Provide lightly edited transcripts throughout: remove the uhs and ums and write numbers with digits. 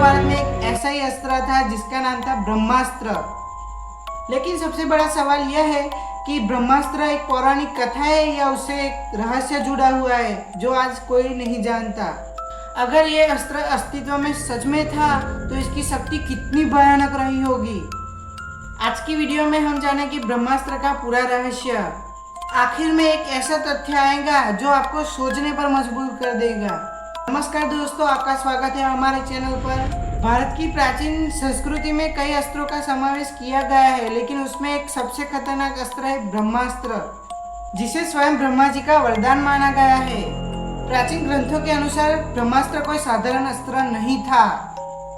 महाभारत में एक ऐसा ही अस्त्र था जिसका नाम था ब्रह्मास्त्र। लेकिन सबसे बड़ा सवाल यह है कि ब्रह्मास्त्र एक पौराणिक कथा है या उससे एक रहस्य जुड़ा हुआ है जो आज कोई नहीं जानता। अगर ये अस्त्र अस्तित्व में सच में था तो इसकी शक्ति कितनी भयानक रही होगी। आज की वीडियो में हम जानेंगे ब्रह्मास्त्र का पूरा रहस्य। आखिर में एक ऐसा तथ्य आएगा जो आपको सोचने पर मजबूर कर देगा। नमस्कार दोस्तों, आपका स्वागत है हमारे चैनल पर। भारत की प्राचीन संस्कृति में कई अस्त्रों का समावेश किया गया है, लेकिन उसमें एक सबसे खतरनाक अस्त्र है ब्रह्मास्त्र, जिसे स्वयं ब्रह्मा जी का वरदान माना गया है। प्राचीन ग्रंथों के अनुसार ब्रह्मास्त्र कोई साधारण अस्त्र नहीं था।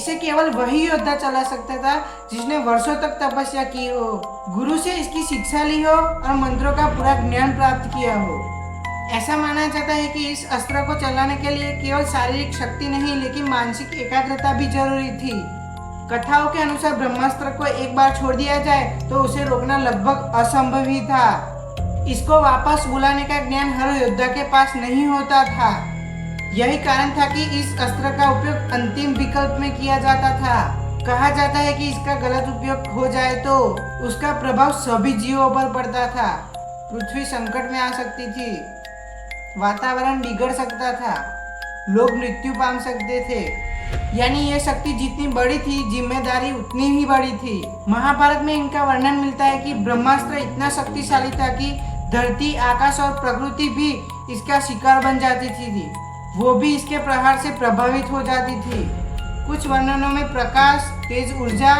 इसे केवल वही योद्धा चला सकता था जिसने वर्षों तक तपस्या की हो, गुरु से इसकी शिक्षा ली हो और मंत्रों का पूरा ज्ञान प्राप्त किया हो। ऐसा माना जाता है कि इस अस्त्र को चलाने के लिए केवल शारीरिक शक्ति नहीं, लेकिन मानसिक एकाग्रता भी जरूरी थी। कथाओं के अनुसार ब्रह्मास्त्र को एक बार छोड़ दिया जाए तो उसे रोकना लगभग असंभव ही था। इसको वापस बुलाने का ज्ञान हर योद्धा के पास नहीं होता था। यही कारण था कि इस अस्त्र का उपयोग अंतिम विकल्प में किया जाता था। कहा जाता है कि इसका गलत उपयोग हो जाए तो उसका प्रभाव सभी जीवों पर पड़ता था। पृथ्वी संकट में आ सकती थी, वातावरण बिगड़ सकता था, लोग मृत्यु पाम सकते थे। यानी ये शक्ति जितनी बड़ी थी, जिम्मेदारी उतनी ही बड़ी थी। महाभारत में इनका वर्णन मिलता है कि ब्रह्मास्त्र इतना शक्तिशाली था कि धरती, आकाश और प्रकृति भी इसका शिकार बन जाती थी। वो भी इसके प्रहार से प्रभावित हो जाती थी। कुछ वर्णनों में प्रकाश, तेज ऊर्जा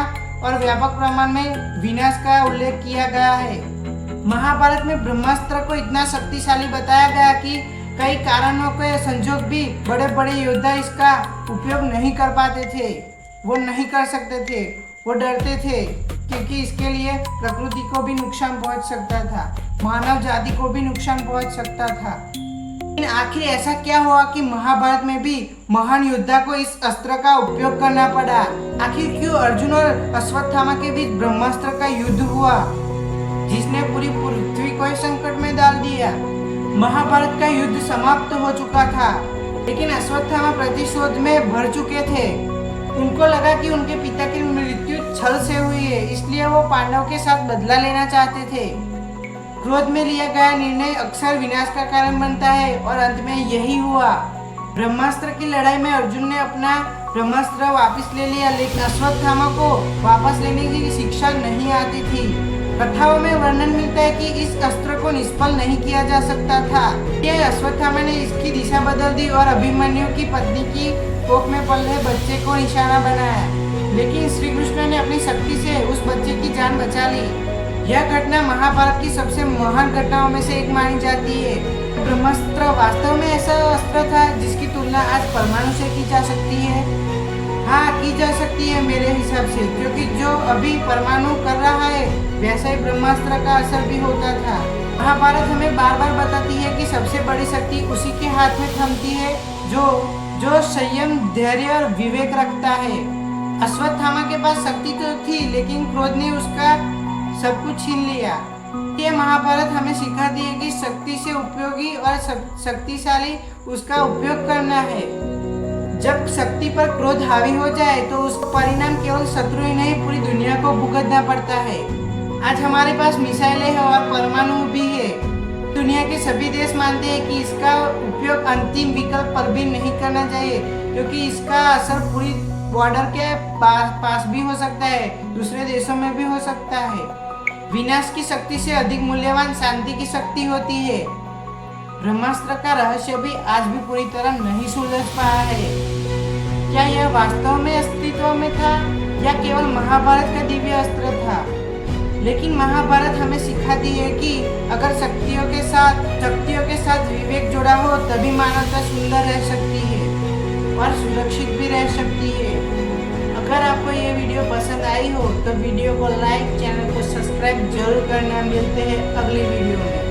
और व्यापक प्रमाण में विनाश का उल्लेख किया गया है। महाभारत में ब्रह्मास्त्र को इतना शक्तिशाली बताया गया कि कई कारणों के संजोग भी बड़े बड़े योद्धा इसका उपयोग नहीं कर पाते थे। वो नहीं कर सकते थे, वो डरते थे क्योंकि इसके लिए प्रकृति को भी नुकसान पहुंच सकता था, मानव जाति को भी नुकसान पहुंच सकता था। लेकिन आखिर ऐसा क्या हुआ कि महाभारत में भी महान योद्धा को इस अस्त्र का उपयोग करना पड़ा? आखिर क्यों अर्जुन और अश्वत्थामा के बीच ब्रह्मास्त्र का युद्ध हुआ जिसने पूरी पृथ्वी को संकट में डाल दिया? महाभारत का युद्ध समाप्त हो चुका था, लेकिन अश्वत्थामा प्रतिशोध में भर चुके थे। उनको लगा कि उनके पिता की मृत्यु छल से हुई है, इसलिए वो पांडवों के साथ बदला लेना चाहते थे। क्रोध में लिया गया निर्णय अक्सर विनाश का कारण बनता है और अंत में यही हुआ। ब्रह्मास्त्र की लड़ाई में अर्जुन ने अपना ब्रह्मास्त्र वापस ले लिया, लेकिन अश्वत्थामा को वापस लेने की शिक्षा नहीं आती थी। कथाओं में वर्णन मिलता है कि इस अस्त्र को निष्फल नहीं किया जा सकता था। यह अश्वत्थामा ने इसकी दिशा बदल दी और अभिमन्यु की पत्नी की कोख में पल रहे बच्चे को निशाना बनाया, लेकिन श्री कृष्ण ने अपनी शक्ति से उस बच्चे की जान बचा ली। यह घटना महाभारत की सबसे महान घटनाओं में से एक मानी जाती है। ब्रह्मास्त्र वास्तव में ऐसा अस्त्र था जिसकी तुलना आज परमाणु से की जा सकती है। हाँ, की जा सकती है मेरे हिसाब से, क्योंकि जो अभी परमाणु कर रहा है वैसा ही ब्रह्मास्त्र का असर भी होता था। महाभारत हमें बार बार बताती है कि सबसे बड़ी शक्ति उसी के हाथ में थमती है जो संयम, धैर्य और विवेक रखता है। अश्वत्थामा के पास शक्ति तो थी, लेकिन क्रोध ने उसका सब कुछ छीन लिया। ये महाभारत हमें सिखाती है कि शक्ति से उपयोगी और शक्तिशाली उसका उपयोग करना है। जब शक्ति पर क्रोध हावी हो जाए तो उसका परिणाम केवल शत्रु ही नहीं, पूरी दुनिया को भुगतना पड़ता है। आज हमारे पास मिसाइलें हैं और परमाणु भी है। दुनिया के सभी देश मानते हैं कि इसका उपयोग अंतिम विकल्प पर भी नहीं करना चाहिए, क्योंकि इसका असर पूरी बॉर्डर के पास भी हो सकता है, दूसरे देशों में भी हो सकता है। विनाश की शक्ति से अधिक मूल्यवान शांति की शक्ति होती है। ब्रह्मास्त्र का रहस्य भी आज भी पूरी तरह नहीं सुलझ पाया है। क्या यह वास्तव में अस्तित्व में था या केवल महाभारत का दिव्य अस्त्र था? लेकिन महाभारत हमें सिखाती है कि अगर शक्तियों के साथ विवेक जुड़ा हो तभी मानवता सुंदर रह सकती है और सुरक्षित भी रह सकती है। अगर आपको ये वीडियो पसंद आई हो तो वीडियो को लाइक, चैनल को सब्सक्राइब जरूर करना। मिलते हैं अगली वीडियो में।